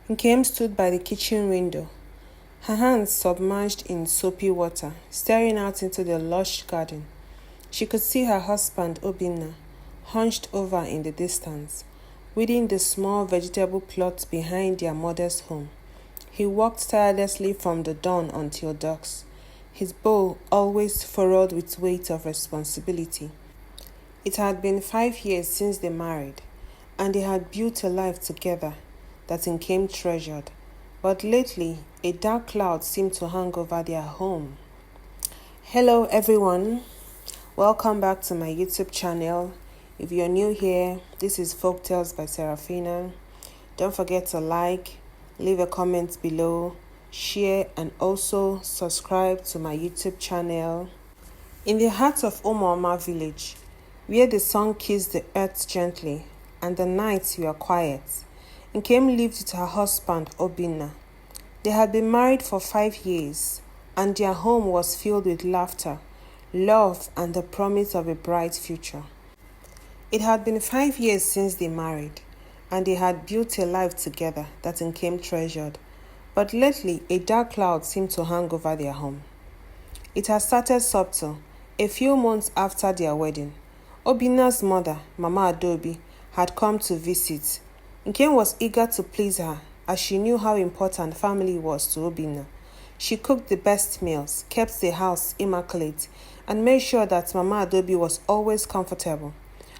Nkem stood by the kitchen window, her hands submerged in soapy water, staring out into the lush garden. She could see her husband, Obinna, hunched over in the distance, weeding the small vegetable plots behind their mother's home. He walked tirelessly from the dawn until dusk, his brow always furrowed with weight of responsibility. It had been 5 years since they married, and they had built a life together that Nkem treasured. But lately, a dark cloud seemed to hang over their home. Hello everyone, welcome back to my YouTube channel. If you're new here, this is Folk Tales by Serafina. Don't forget to like, leave a comment below, share, and also subscribe to my YouTube channel. In the heart of Umuoma village, where the sun kissed the earth gently and the nights were quiet, Nkem lived with her husband Obinna. They had been married for 5 years, and their home was filled with laughter, love, and the promise of a bright future. It had been 5 years since they married, and they had built a life together that Nkem treasured. But lately, a dark cloud seemed to hang over their home. It had started subtle. A few months after their wedding, Obinna's mother, Mama Adobe, had come to visit. Nkem was eager to please her, as she knew how important family was to Obinna. She cooked the best meals, kept the house immaculate, and made sure that Mama Adobe was always comfortable.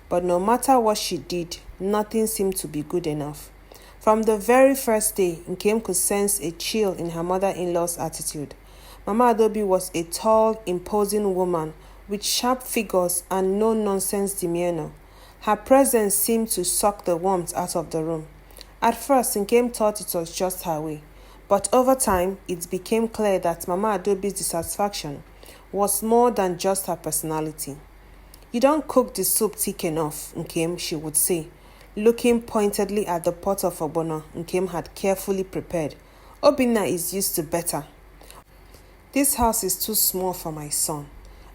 But no matter what she did, nothing seemed to be good enough. From the very first day, Nkem could sense a chill in her mother-in-law's attitude. Mama Adobe was a tall, imposing woman with sharp figures and no-nonsense demeanor. Her presence seemed to suck the warmth out of the room. At first, Nkem thought it was just her way, but over time, it became clear that Mama Adobe's dissatisfaction was more than just her personality. "You don't cook the soup thick enough, Nkem," she would say, looking pointedly at the pot of obinna Nkem had carefully prepared. "Obinna is used to better. This house is too small for my son.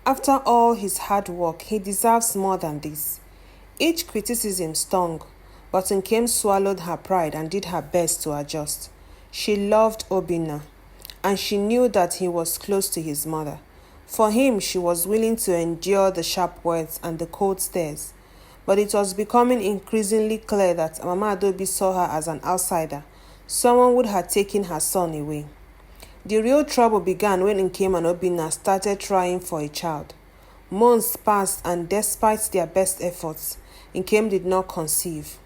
After all his hard work, he deserves more than this." Each criticism stung, but Nkem swallowed her pride and did her best to adjust. She loved Obinna, and she knew that he was close to his mother. For him, she was willing to endure the sharp words and the cold stares. But it was becoming increasingly clear that Mama Adobe saw her as an outsider, someone who had taken her son away. The real trouble began when Nkem and Obinna started trying for a child. Months passed, and despite their best efforts, Nkem did not conceive.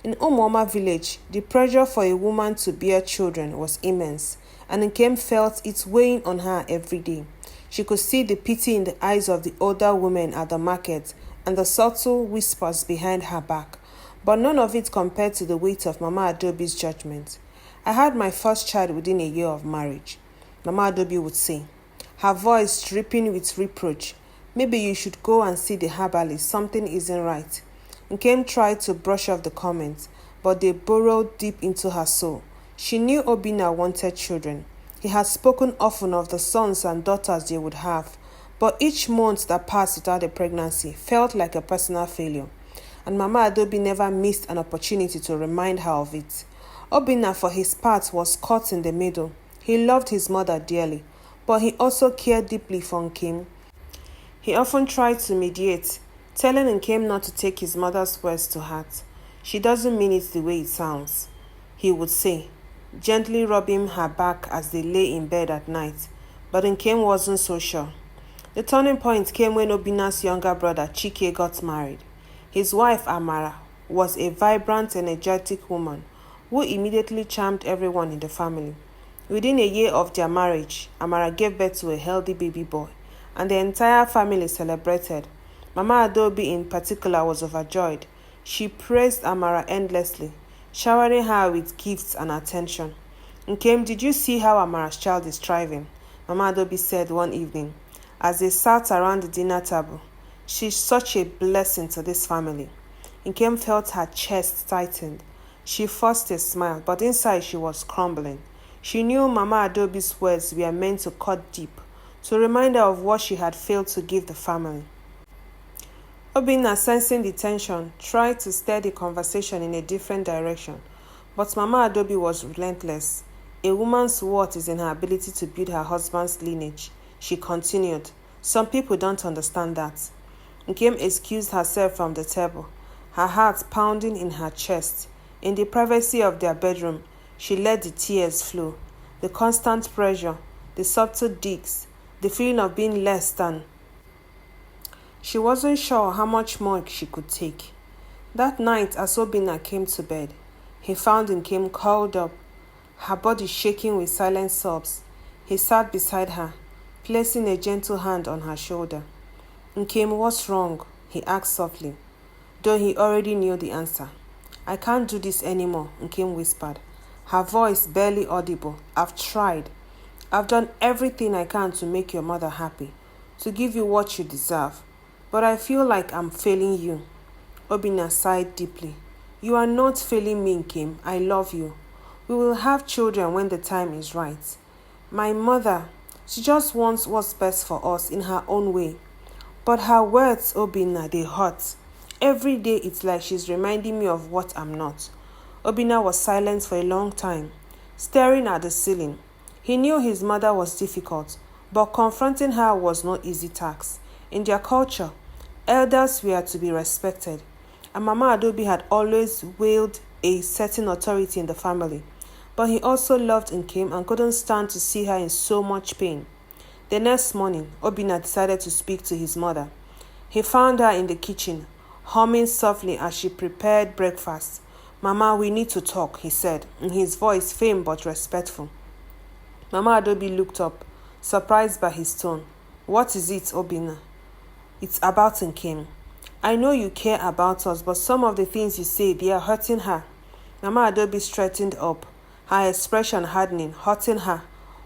In Umuoma village, the pressure for a woman to bear children was immense, and Nkem felt it weighing on her every day. She could see the pity in the eyes of the older women at the market and the subtle whispers behind her back, but none of it compared to the weight of Mama Adobe's judgment. "I had my first child within a year of marriage," Mama Adobe would say, her voice dripping with reproach. "Maybe you should go and see the herbalist, something isn't right." Nkem tried to brush off the comments, but they burrowed deep into her soul. She knew Obinna wanted children. He had spoken often of the sons and daughters they would have, but each month that passed without a pregnancy felt like a personal failure, and Mama Adobe never missed an opportunity to remind her of it. Obinna, for his part, was caught in the middle. He loved his mother dearly, but he also cared deeply for Nkem. He often tried to mediate, telling Nkem not to take his mother's words to heart. "She doesn't mean it the way it sounds," he would say, gently rubbing her back as they lay in bed at night. But Nkem wasn't so sure. The turning point came when Obinna's younger brother Chike got married. His wife Amara was a vibrant, energetic woman who immediately charmed everyone in the family. Within a year of their marriage, Amara gave birth to a healthy baby boy, and the entire family celebrated. Mama Adobe in particular was overjoyed. She praised Amara endlessly, showering her with gifts and attention. "Nkem, did you see how Amara's child is thriving?" Mama Adobe said one evening, as they sat around the dinner table. "She's such a blessing to this family." Nkem felt her chest tightened. She forced a smile, but inside she was crumbling. She knew Mama Adobe's words were meant to cut deep, to remind her of what she had failed to give the family. Obinna, sensing the tension, tried to steer the conversation in a different direction, But Mama Adobe was relentless. A woman's worth is in her ability to build her husband's lineage. She continued. Some people don't understand that. Nkem excused herself from the table, her heart pounding in her chest. In the privacy of their bedroom, she let the tears flow. The constant pressure, the subtle digs, the feeling of being less than. She wasn't sure how much more she could take. That night, as Obinna came to bed, he found Nkem curled up, her body shaking with silent sobs. He sat beside her, placing a gentle hand on her shoulder. Nkem, what's wrong? He asked softly, though he already knew the answer. I can't do this anymore, Nkem whispered, her voice barely audible. I've tried. I've done everything I can to make your mother happy, to give you what you deserve. But I feel like I'm failing you. Obinna sighed deeply. You are not failing me, Nkem. I love you. We will have children when the time is right. My mother, she just wants what's best for us in her own way. But her words, Obinna, they hurt. Every day it's like she's reminding me of what I'm not. Obinna was silent for a long time, staring at the ceiling. He knew his mother was difficult, but confronting her was no easy task. In their culture, elders were to be respected, and Mama Adobe had always wieled a certain authority in the family. But he also loved Nkem and couldn't stand to see her in so much pain. The next morning, Obinna decided to speak to his mother. He found her in the kitchen, humming softly as she prepared breakfast. Mama, we need to talk, he said, in his voice firm but respectful. Mama Adobe looked up, surprised by his tone. What is it, Obinna? It's about Nkem. I know you care about us, but some of the things you say, they are hurting her. Mama Adobe straightened up, her expression hardening, hurting her.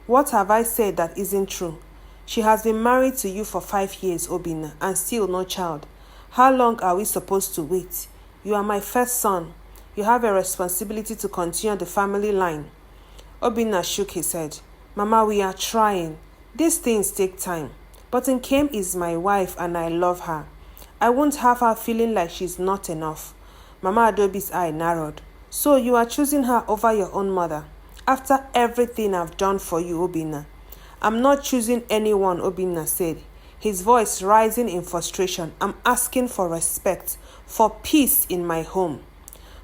What have I said that isn't true? She has been married to you for 5 years, Obinna, and still no child. How long are we supposed to wait? You are my first son. You have a responsibility to continue the family line. Obinna shook his head. Mama, we are trying. These things take time. But Nkem is my wife and I love her. I won't have her feeling like she's not enough. Mama Adobe's eye narrowed. So you are choosing her over your own mother? After everything I've done for you, Obinna. I'm not choosing anyone, Obinna said, his voice rising in frustration. I'm asking for respect, for peace in my home.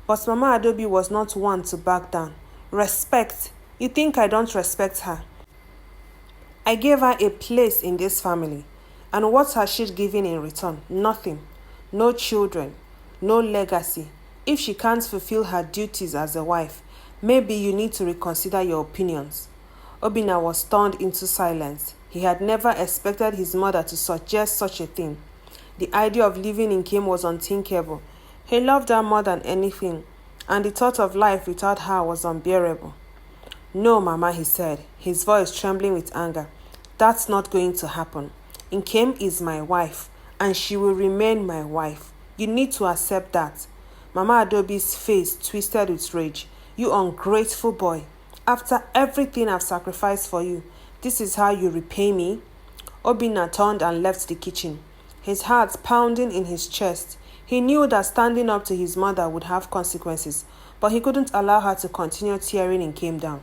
But Mama Adobe was not one to back down. Respect? You think I don't respect her? I gave her a place in this family. And what has she given in return? Nothing. No children. No legacy. If she can't fulfill her duties as a wife, maybe you need to reconsider your opinions. Obinna was stunned into silence. He had never expected his mother to suggest such a thing. The idea of living in Nkem was unthinkable. He loved her more than anything, and the thought of life without her was unbearable. No, Mama, he said, his voice trembling with anger. That's not going to happen. Nkem is my wife, and she will remain my wife. You need to accept that. Mama Adobe's face twisted with rage. You ungrateful boy. After everything I've sacrificed for you, this is how you repay me? Obinna turned and left the kitchen, his heart pounding in his chest. He knew that standing up to his mother would have consequences, but he couldn't allow her to continue tearing Nkem down.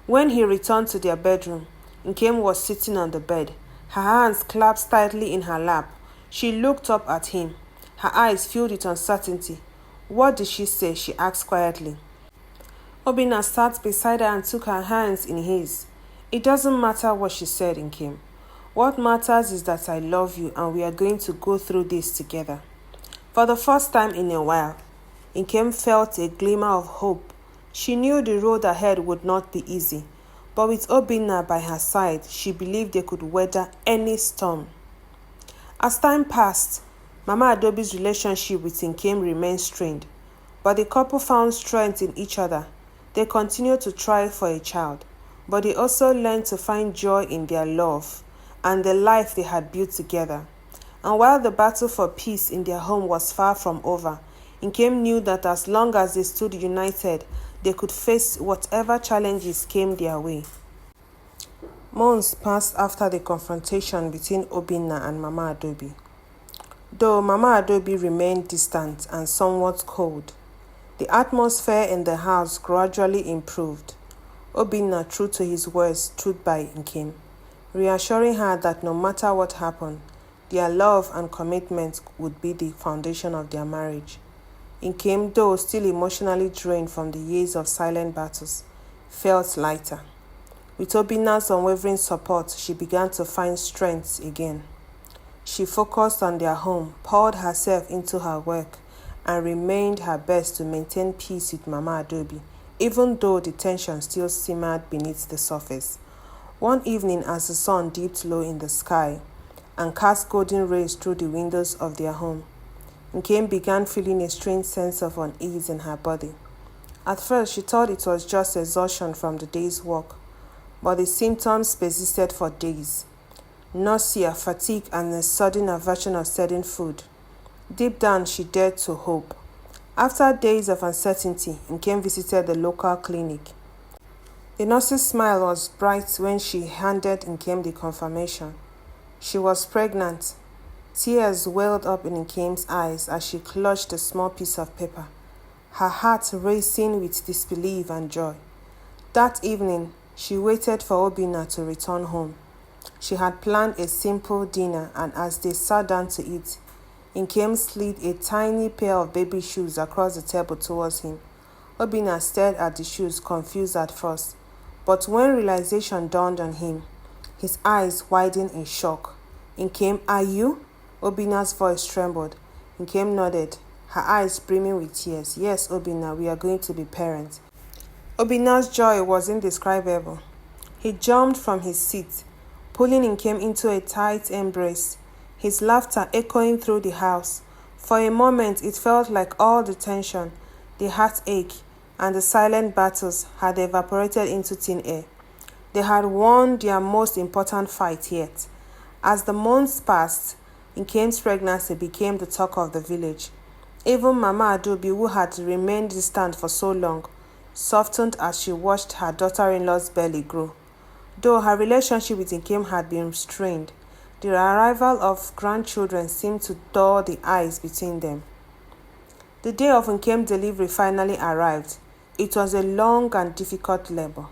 When he returned to their bedroom, Nkem was sitting on the bed, her hands clasped tightly in her lap. She looked up at him, her eyes filled with uncertainty. What did she say? She asked quietly. Obinna sat beside her and took her hands in his. It doesn't matter what she said, Nkem. What matters is that I love you and we are going to go through this together. For the first time in a while, Nkem felt a glimmer of hope. She knew the road ahead would not be easy, but with Obinna by her side, she believed they could weather any storm. As time passed, Mama Adobe's relationship with Nkem remained strained, but the couple found strength in each other. They continued to try for a child, but they also learned to find joy in their love and the life they had built together. And while the battle for peace in their home was far from over, Nkem knew that as long as they stood united, they could face whatever challenges came their way. Months passed after the confrontation between Obinna and Mama Adobe. Though Mama Adobe remained distant and somewhat cold, The atmosphere in the house gradually improved. Obinna, true to his words, stood by Nkem, reassuring her that no matter what happened, their love and commitment would be the foundation of their marriage. Nkem, though still emotionally drained from the years of silent battles, felt lighter. With Obinna's unwavering support, she began to find strength again. She focused on their home, poured herself into her work, and remained her best to maintain peace with Mama Adobe, even though the tension still simmered beneath the surface. One evening, as the sun dipped low in the sky and cast golden rays through the windows of their home, Nkem began feeling a strange sense of unease in her body. At first, she thought it was just exhaustion from the day's work, but the symptoms persisted for days. Nausea, fatigue, and a sudden aversion of certain food. Deep down, she dared to hope. After days of uncertainty, Nkem visited the local clinic. The nurse's smile was bright when she handed Nkem the confirmation. She was pregnant. Tears welled up in Nkem's eyes as she clutched a small piece of paper, her heart racing with disbelief and joy. That evening, she waited for Obinna to return home. She had planned a simple dinner, and as they sat down to eat, Nkem slid a tiny pair of baby shoes across the table towards him. Obinna stared at the shoes, confused at first, but when realization dawned on him, his eyes widened in shock. "Nkem, are you?" Obinna's voice trembled. Nkem nodded, her eyes brimming with tears. "Yes, Obinna, we are going to be parents." Obinna's joy was indescribable. He jumped from his seat, pulling Nkem into a tight embrace, his laughter echoing through the house. For a moment, it felt like all the tension, the heartache, and the silent battles had evaporated into thin air. They had won their most important fight yet. As the months passed, Nkem's pregnancy became the talk of the village. Even Mama Adobe, who had remained distant for so long, softened as she watched her daughter-in-law's belly grow. Though her relationship with Nkem had been strained, the arrival of grandchildren seemed to thaw the ice between them. The day of Nkem's delivery finally arrived. It was a long and difficult labor,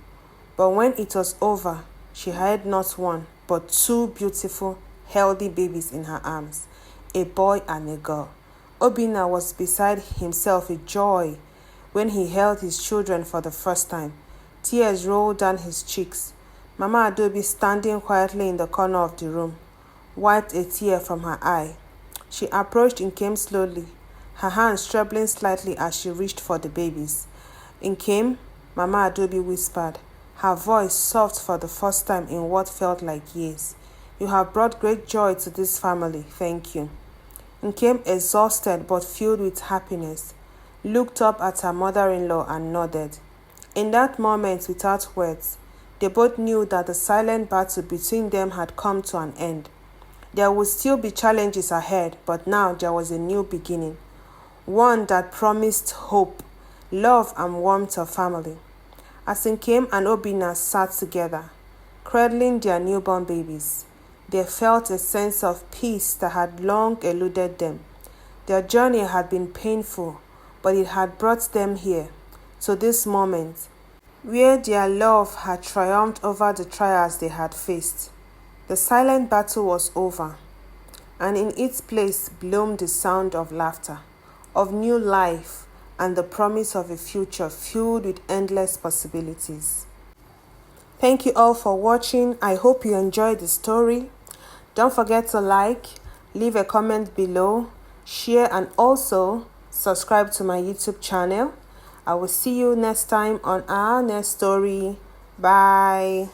but when it was over, she had not one, but two beautiful, healthy babies in her arms, a boy and a girl. Obinna was beside himself with joy when he held his children for the first time. Tears rolled down his cheeks. Mama Adobe, standing quietly in the corner of the room, wiped a tear from her eye. She approached Nkem slowly, her hands trembling slightly as she reached for the babies. "Nkem," Mama Adobe whispered, her voice soft for the first time in what felt like years. "You have brought great joy to this family. Thank you." Nkem, exhausted but filled with happiness, looked up at her mother-in-law and nodded. In that moment, without words, they both knew that the silent battle between them had come to an end. There would still be challenges ahead, but now there was a new beginning, one that promised hope, love, and warmth of family. As Nkem and Obinna sat together, cradling their newborn babies, they felt a sense of peace that had long eluded them. Their journey had been painful, but it had brought them here, to this moment, where their love had triumphed over the trials they had faced. The silent battle was over, and in its place bloomed the sound of laughter, of new life, and the promise of a future filled with endless possibilities. Thank you all for watching. I hope you enjoyed the story. Don't forget to like, leave a comment below, share, and also subscribe to my YouTube channel. I will see you next time on our next story. Bye.